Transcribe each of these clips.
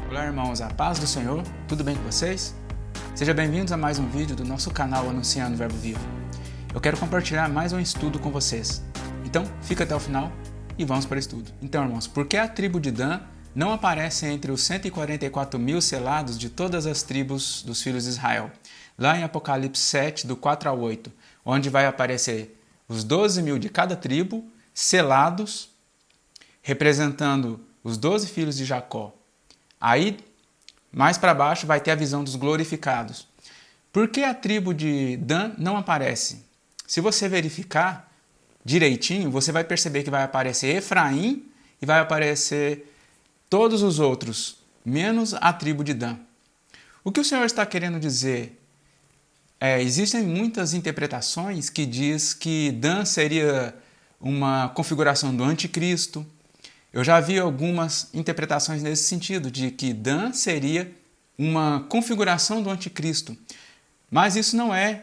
Olá, irmãos, a paz do Senhor, tudo bem com vocês? Sejam bem-vindos a mais um vídeo do nosso canal Anunciando o Verbo Vivo. Eu quero compartilhar mais um estudo com vocês. Então, fica até o final e vamos para o estudo. Então, irmãos, por que a tribo de Dan não aparece entre os 144 mil selados de todas as tribos dos filhos de Israel? Lá em Apocalipse 7, do 4 ao 8, onde vai aparecer os 12 mil de cada tribo, selados, representando os 12 filhos de Jacó. Aí, mais para baixo, vai ter a visão dos glorificados. Por que a tribo de Dan não aparece? Se você verificar direitinho, você vai perceber que vai aparecer Efraim e vai aparecer todos os outros, menos a tribo de Dan. O que o Senhor está querendo dizer? Existem muitas interpretações que diz que Dan seria uma configuração do anticristo. Eu já vi algumas interpretações nesse sentido, de que Dan seria uma configuração do anticristo. Mas isso não é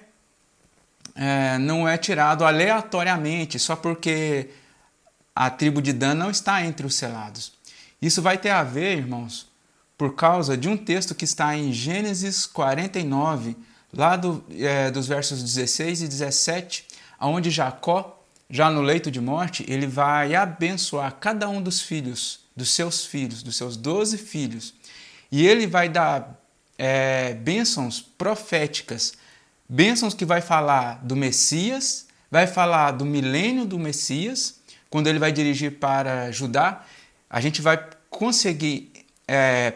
tirado aleatoriamente, só porque a tribo de Dan não está entre os selados. Isso vai ter a ver, irmãos, por causa de um texto que está em Gênesis 49, lá dos versos 16 e 17, onde Jacó, já no leito de morte, ele vai abençoar cada um dos seus 12 filhos. E ele vai dar bênçãos proféticas, bênçãos que vai falar do Messias, vai falar do milênio do Messias. Quando ele vai dirigir para Judá, a gente vai conseguir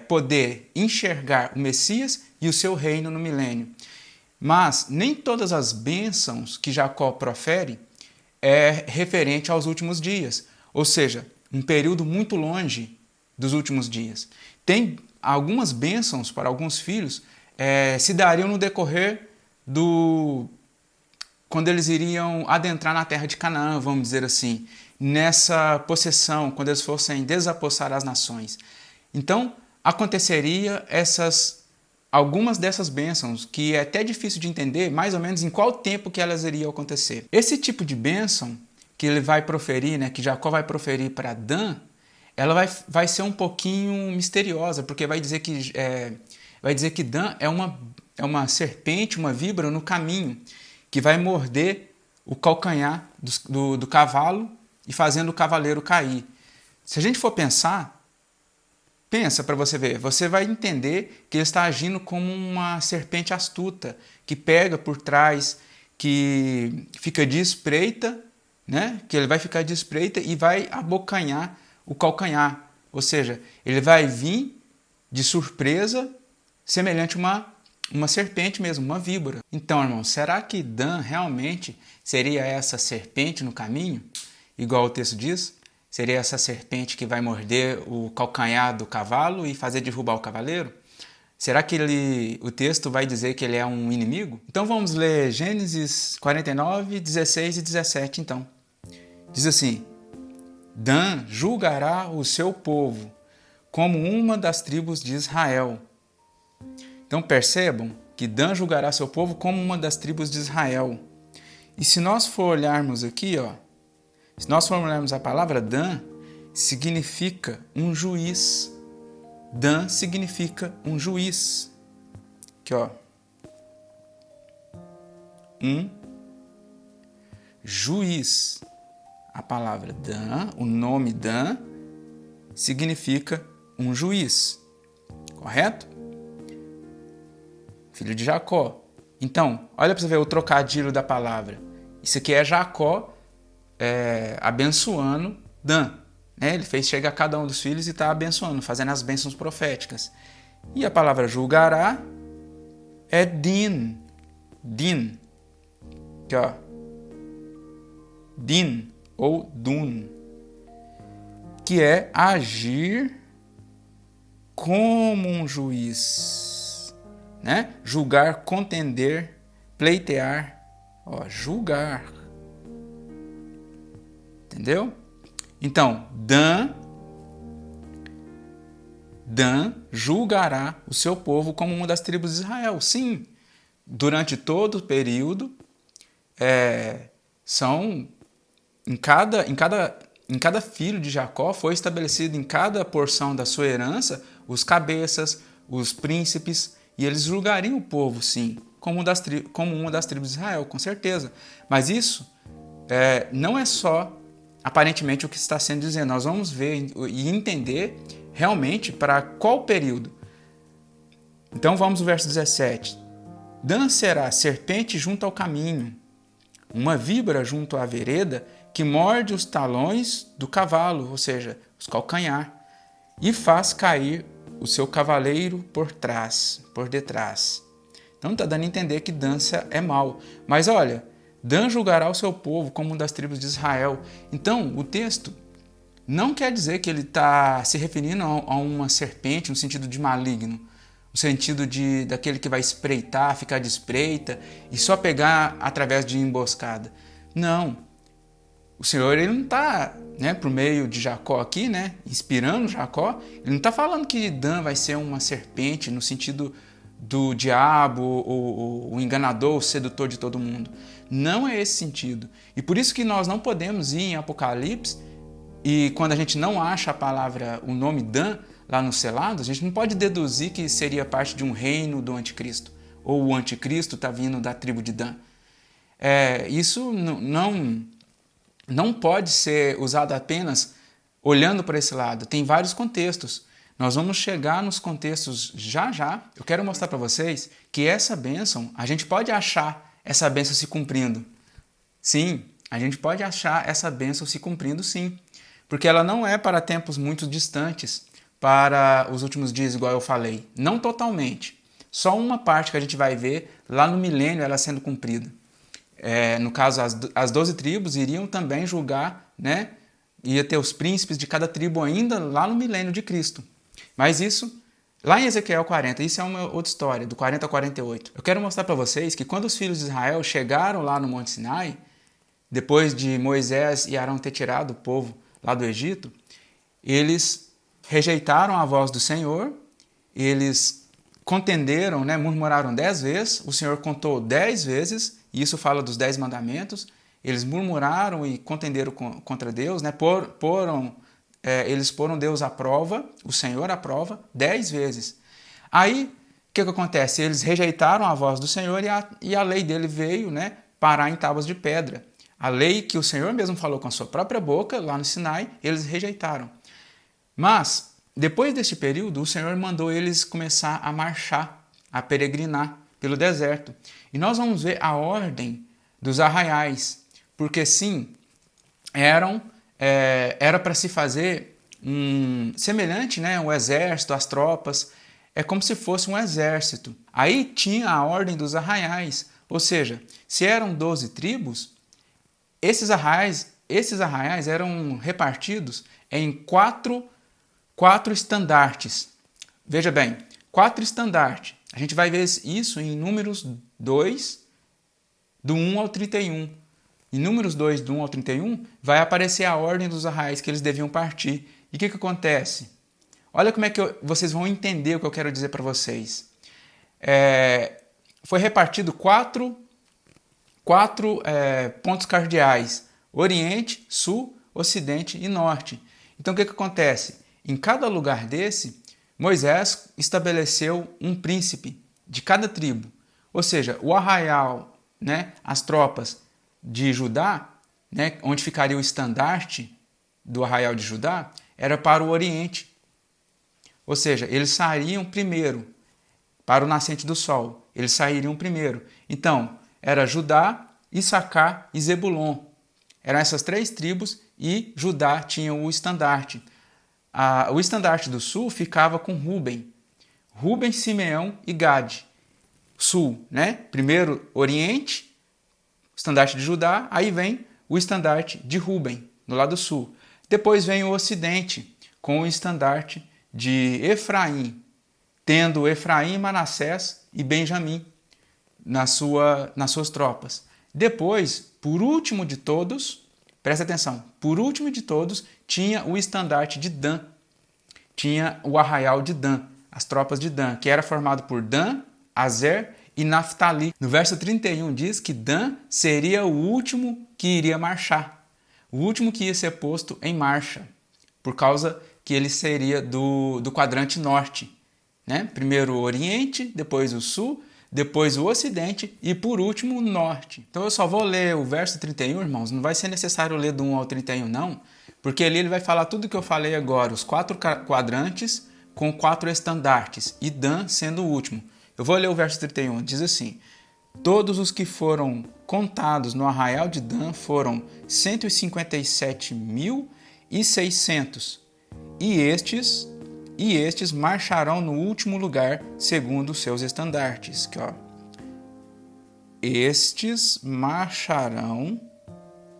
poder enxergar o Messias e o seu reino no milênio. Mas nem todas as bênçãos que Jacó profere é referente aos últimos dias, ou seja, um período muito longe dos últimos dias. Tem algumas bênçãos para alguns filhos se dariam no decorrer quando eles iriam adentrar na terra de Canaã, vamos dizer assim, nessa possessão, quando eles fossem desapossar as nações. Então, aconteceria algumas dessas bênçãos, que é até difícil de entender mais ou menos em qual tempo que elas iriam acontecer. Esse tipo de bênção que ele vai proferir, que Jacó vai proferir para Dan, ela vai ser um pouquinho misteriosa, porque vai dizer que Dan é uma serpente, uma víbora no caminho, que vai morder o calcanhar do cavalo e fazendo o cavaleiro cair. Se a gente for pensa para você ver, você vai entender que ele está agindo como uma serpente astuta, que pega por trás, que fica de espreita, que ele vai ficar de espreita e vai abocanhar o calcanhar. Ou seja, ele vai vir de surpresa, semelhante a uma serpente mesmo, uma víbora. Então, irmão, será que Dan realmente seria essa serpente no caminho? Igual o texto diz? Seria essa serpente que vai morder o calcanhar do cavalo e fazer derrubar o cavaleiro? Será que o texto vai dizer que ele é um inimigo? Então vamos ler Gênesis 49, 16 e 17 então. Diz assim: Dan julgará o seu povo como uma das tribos de Israel. Então percebam que Dan julgará seu povo como uma das tribos de Israel. E se nós for olharmos aqui, se nós formos a palavra Dan, significa um juiz. Dan significa um juiz. Aqui, um juiz. A palavra Dan, o nome Dan, significa um juiz. Correto? Filho de Jacó. Então, olha para você ver o trocadilho da palavra. Isso aqui é Jacó abençoando Dan. Ele fez chegar a cada um dos filhos e está abençoando, fazendo as bênçãos proféticas. E a palavra julgará é din. Din. Aqui, din ou dun. Que é agir como um juiz. Julgar, contender, pleitear. Julgar. Entendeu? Então, Dan julgará o seu povo como uma das tribos de Israel. Sim, durante todo o período, em cada filho de Jacó foi estabelecido em cada porção da sua herança os cabeças, os príncipes, e eles julgariam o povo, sim, como uma das tribos de Israel, com certeza. Mas isso não é só aparentemente o que está sendo dizendo. Nós vamos ver e entender realmente para qual período. Então vamos ao verso 17. Dan será serpente junto ao caminho, uma víbora junto à vereda que morde os talões do cavalo, ou seja, os calcanhar, e faz cair o seu cavaleiro por detrás. Então está dando a entender que Dan é mau. Mas olha, Dan julgará o seu povo como uma das tribos de Israel. Então o texto não quer dizer que ele está se referindo a uma serpente no sentido de maligno, no sentido daquele que vai espreitar, ficar de espreita e só pegar através de emboscada. Não. O Senhor ele não está por meio de Jacó aqui, inspirando Jacó, ele não está falando que Dan vai ser uma serpente no sentido do diabo, o enganador, o sedutor de todo mundo. Não é esse sentido. E por isso que nós não podemos ir em Apocalipse e quando a gente não acha a palavra, o nome Dan, lá no selado, a gente não pode deduzir que seria parte de um reino do anticristo, ou o anticristo está vindo da tribo de Dan. Isso não pode ser usado apenas olhando para esse lado. Tem vários contextos. Nós vamos chegar nos contextos já. Eu quero mostrar para vocês que essa bênção, a gente pode achar essa bênção se cumprindo. Sim, a gente pode achar essa bênção se cumprindo, sim. Porque ela não é para tempos muito distantes, para os últimos dias, igual eu falei. Não totalmente. Só uma parte que a gente vai ver lá no milênio ela sendo cumprida. No caso, as 12 tribos iriam também julgar, ia ter os príncipes de cada tribo ainda lá no milênio de Cristo. Mas isso, lá em Ezequiel 40, isso é uma outra história, do 40 ao 48. Eu quero mostrar para vocês que quando os filhos de Israel chegaram lá no Monte Sinai, depois de Moisés e Arão ter tirado o povo lá do Egito, eles rejeitaram a voz do Senhor, eles contenderam, murmuraram 10 vezes, o Senhor contou 10 vezes, e isso fala dos 10 mandamentos, eles murmuraram e contenderam contra Deus, eles poram Deus à prova, o Senhor à prova, 10 vezes. Aí, o que acontece? Eles rejeitaram a voz do Senhor e a lei dele veio parar em tábuas de pedra. A lei que o Senhor mesmo falou com a sua própria boca, lá no Sinai, eles rejeitaram. Mas, depois deste período, o Senhor mandou eles começar a marchar, a peregrinar pelo deserto. E nós vamos ver a ordem dos arraiais, porque sim, era para se fazer semelhante, o exército, as tropas, é como se fosse um exército. Aí tinha a ordem dos arraiais, ou seja, se eram 12 tribos, esses arraiais eram repartidos em quatro estandartes. Veja bem, 4 estandartes. A gente vai ver isso em Números 2, do 1 ao 31. Em Números 2, do 1 ao 31, vai aparecer a ordem dos arraiais que eles deviam partir. E o que acontece? Olha como é que vocês vão entender o que eu quero dizer para vocês. Foi repartido quatro pontos cardeais: Oriente, Sul, Ocidente e Norte. Então o que acontece? Em cada lugar desse, Moisés estabeleceu um príncipe de cada tribo. Ou seja, o arraial, as tropas de Judá, onde ficaria o estandarte do arraial de Judá, era para o Oriente. Ou seja, eles sairiam primeiro para o nascente do sol. Eles sairiam primeiro. Então, era Judá, Issacar e Zebulon. Eram essas 3 tribos e Judá tinha o estandarte. O estandarte do sul ficava com Ruben, Simeão e Gade. Sul, Primeiro Oriente, estandarte de Judá, aí vem o estandarte de Ruben, no lado sul. Depois vem o Ocidente, com o estandarte de Efraim, tendo Efraim, Manassés e Benjamim nas suas tropas. Depois, por último de todos, presta atenção, por último de todos, tinha o estandarte de Dan. Tinha o arraial de Dan, as tropas de Dan, que era formado por Dan, Azer e Naftali. No verso 31 diz que Dan seria o último que iria marchar, o último que ia ser posto em marcha, por causa que ele seria do quadrante norte, né? Primeiro o Oriente, depois o Sul, depois o Ocidente e por último o Norte. Então eu só vou ler o verso 31, irmãos, não vai ser necessário ler do 1 ao 31 não, porque ali ele vai falar tudo o que eu falei agora, os 4 quadrantes com 4 estandartes e Dan sendo o último. Eu vou ler o verso 31, diz assim: todos os que foram contados no arraial de Dan foram 157.600, e estes marcharão no último lugar segundo os seus estandartes. Aqui, ó. Estes marcharão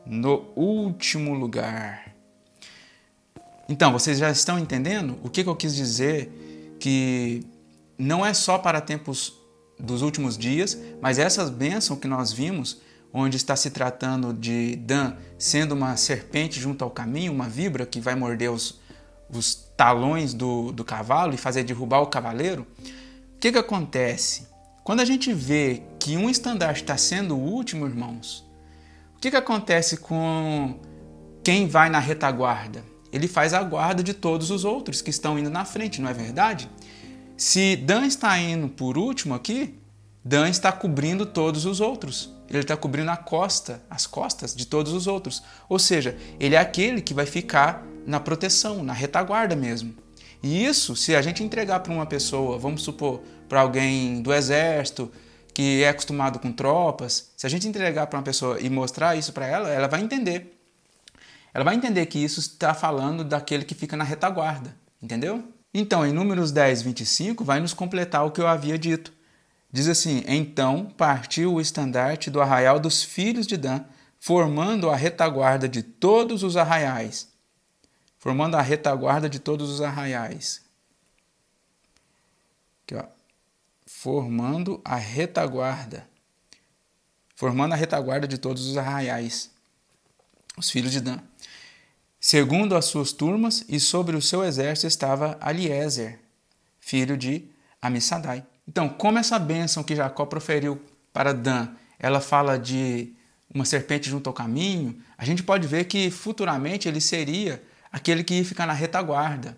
no último lugar. Então, vocês já estão entendendo o que eu quis dizer? Que não é só para tempos dos últimos dias, mas essa bênção que nós vimos, onde está se tratando de Dan sendo uma serpente junto ao caminho, uma víbora que vai morder os talões do cavalo e fazer derrubar o cavaleiro. O que acontece? Quando a gente vê que um estandarte está sendo o último, irmãos, o que acontece com quem vai na retaguarda? Ele faz a guarda de todos os outros que estão indo na frente, não é verdade? Se Dan está indo por último aqui, Dan está cobrindo todos os outros. Ele está cobrindo as costas de todos os outros. Ou seja, ele é aquele que vai ficar na proteção, na retaguarda mesmo. E isso, se a gente entregar para uma pessoa, vamos supor, para alguém do exército, que é acostumado com tropas, se a gente entregar para uma pessoa e mostrar isso para ela, ela vai entender. Ela vai entender que isso está falando daquele que fica na retaguarda, entendeu? Então, em Números 10, 25, vai nos completar o que eu havia dito. Diz assim: então partiu o estandarte do arraial dos filhos de Dan, formando a retaguarda de todos os arraiais. Formando a retaguarda de todos os arraiais. Aqui, ó. Formando a retaguarda. Formando a retaguarda de todos os arraiais. Os filhos de Dan. Segundo as suas turmas, e sobre o seu exército estava Eliezer, filho de Amissadai. Então, como essa bênção que Jacó proferiu para Dan, ela fala de uma serpente junto ao caminho, a gente pode ver que futuramente ele seria aquele que ia ficar na retaguarda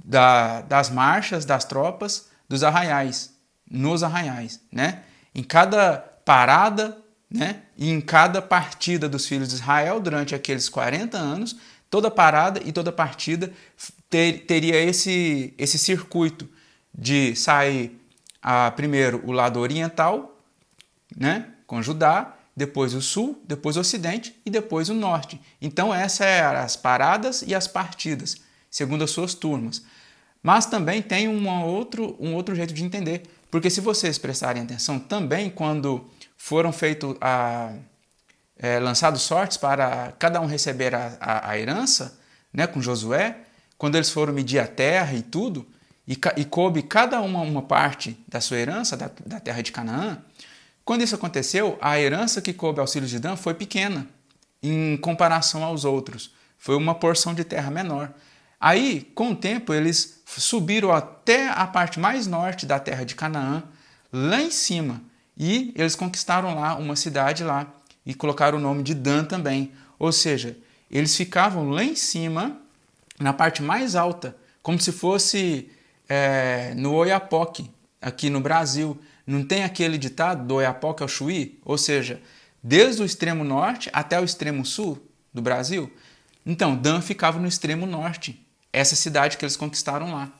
das marchas, das tropas, dos arraiais, nos arraiais, né? Em cada parada, né? E em cada partida dos filhos de Israel, durante aqueles 40 anos, toda parada e toda partida teria esse circuito de sair primeiro o lado oriental, né? Com Judá, depois o sul, depois o ocidente e depois o norte. Então essas eram as paradas e as partidas, segundo as suas turmas. Mas também tem um outro jeito de entender, porque se vocês prestarem atenção também, quando foram lançados sortes para cada um receber a herança, né, com Josué, quando eles foram medir a terra e tudo, e coube cada uma parte da sua herança, da terra de Canaã. Quando isso aconteceu, a herança que coube aos filhos de Dan foi pequena, em comparação aos outros. Foi uma porção de terra menor. Aí, com o tempo, eles subiram até a parte mais norte da terra de Canaã, lá em cima, e eles conquistaram lá uma cidade lá, e colocaram o nome de Dan também. Ou seja, eles ficavam lá em cima, na parte mais alta, como se fosse no Oiapoque, aqui no Brasil. Não tem aquele ditado do Oiapoque ao Chuí? Ou seja, desde o extremo norte até o extremo sul do Brasil. Então, Dan ficava no extremo norte, essa cidade que eles conquistaram lá.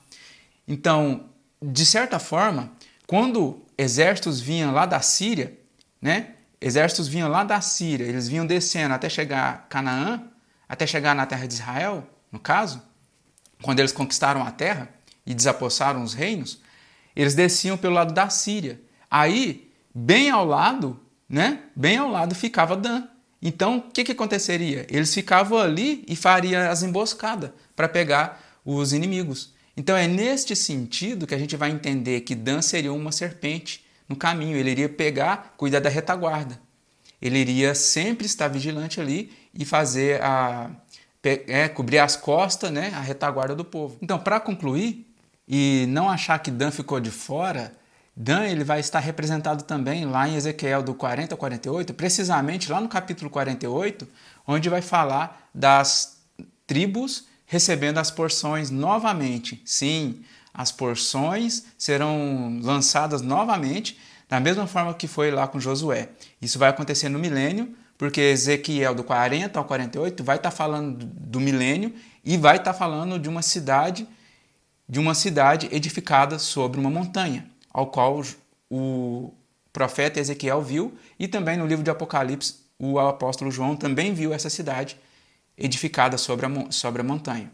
Então, de certa forma, quando exércitos vinham lá da Síria, né? Exércitos vinham lá da Síria, eles vinham descendo até chegar a Canaã, até chegar na terra de Israel, no caso, quando eles conquistaram a terra e desapossaram os reinos, eles desciam pelo lado da Síria. Aí, bem ao lado, né? Bem ao lado ficava Dan. Então, o que aconteceria? Eles ficavam ali e fariam as emboscadas para pegar os inimigos. Então, é neste sentido que a gente vai entender que Dan seria uma serpente no caminho. Ele iria pegar, cuidar da retaguarda. Ele iria sempre estar vigilante ali e fazer cobrir as costas, né? A retaguarda do povo. Então, para concluir, e não achar que Dan ficou de fora, Dan ele vai estar representado também lá em Ezequiel do 40 ao 48, precisamente lá no capítulo 48, onde vai falar das tribos recebendo as porções novamente. Sim, as porções serão lançadas novamente, da mesma forma que foi lá com Josué. Isso vai acontecer no milênio, porque Ezequiel do 40 ao 48 vai estar falando do milênio e vai estar falando de uma cidade edificada sobre uma montanha, ao qual o profeta Ezequiel viu, e também no livro de Apocalipse o apóstolo João também viu essa cidade edificada sobre a montanha.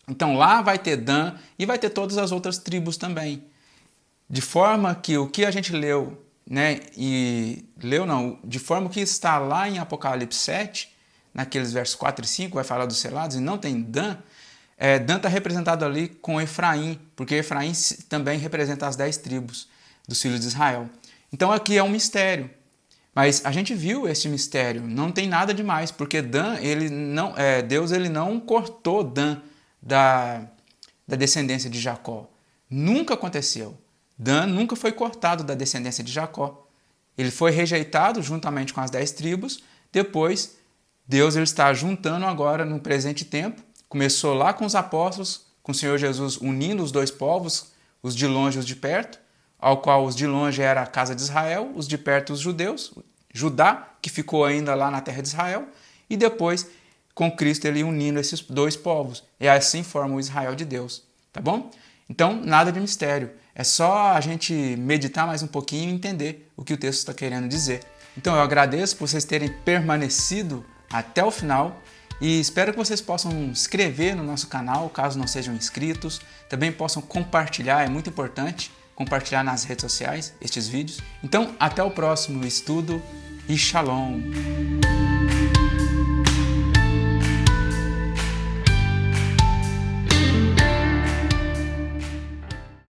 Então lá vai ter Dan e vai ter todas as outras tribos também. De forma que o que a gente leu, de forma que está lá em Apocalipse 7, naqueles versos 4 e 5, vai falar dos selados, e não tem Dan, Dan está representado ali com Efraim, porque Efraim também representa as 10 tribos dos filhos de Israel. Então aqui é um mistério, mas a gente viu esse mistério, não tem nada demais, porque Dan, Deus não cortou Dan da descendência de Jacó. Nunca aconteceu. Dan nunca foi cortado da descendência de Jacó. Ele foi rejeitado juntamente com as 10 tribos. Depois, Deus está juntando agora no presente tempo. Começou lá com os apóstolos, com o Senhor Jesus unindo os dois povos, os de longe e os de perto, ao qual os de longe era a casa de Israel, os de perto os judeus, Judá, que ficou ainda lá na terra de Israel, e depois, com Cristo, ele unindo esses dois povos. E assim forma o Israel de Deus. Tá bom? Então, nada de mistério. É só a gente meditar mais um pouquinho e entender o que o texto está querendo dizer. Então, eu agradeço por vocês terem permanecido até o final e espero que vocês possam se inscrever no nosso canal, caso não sejam inscritos. Também possam compartilhar, é muito importante compartilhar nas redes sociais estes vídeos. Então, até o próximo estudo e Shalom!